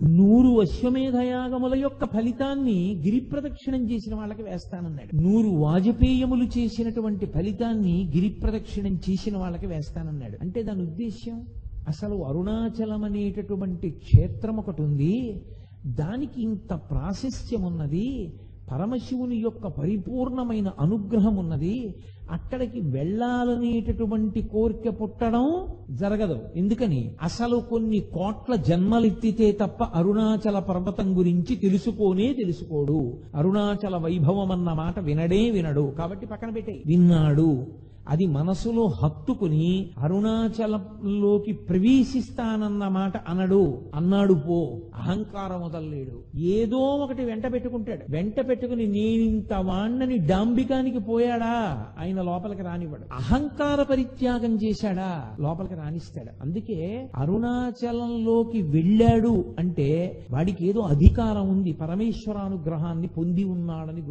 100 అశ్వమేధయాగముల యొక్క ఫలితాన్ని గిరి ప్రదక్షిణం చేసిన వాళ్ళకి వేస్తానన్నాడు. 100 వాజపేయములు చేసినటువంటి ఫలితాన్ని గిరి ప్రదక్షిణం చేసిన వాళ్ళకి వేస్తానన్నాడు. అంటే దాని ఉద్దేశ్యం, అసలు అరుణాచలం అనేటటువంటి క్షేత్రం ఒకటి ఉంది, దానికి ఇంత ప్రాశస్త్యం ఉన్నది, పరమశివుని యొక్క పరిపూర్ణమైన అనుగ్రహం ఉన్నది, అక్కడికి వెళ్ళాలనేటటువంటి కోరిక పుట్టడం జరగదు. ఎందుకని? అసలు కొన్ని కోట్ల జన్మలెత్తితే తప్ప అరుణాచల పర్వతం గురించి తెలుసుకోడు. అరుణాచల వైభవం అన్న మాట వినడు. కాబట్టి పక్కన పెట్టే. విన్నాడు, అది మనసులో హత్తుకుని అరుణాచలంలోకి ప్రవేశిస్తానన్న మాట అన్నాడు పో. అహంకారం వదల్లేడు. ఏదో ఒకటి వెంట పెట్టుకుంటాడు. వెంట పెట్టుకుని నేనింత వాణ్ణని డాంబికానికి పోయాడా, ఆయన లోపలికి రానివ్వడు. అహంకార పరిత్యాగం చేశాడా, లోపలికి రానిస్తాడు. అందుకే అరుణాచలంలోకి వెళ్ళాడు అంటే వాడికి ఏదో అధికారం ఉంది, పరమేశ్వరానుగ్రహాన్ని పొంది ఉన్నాడని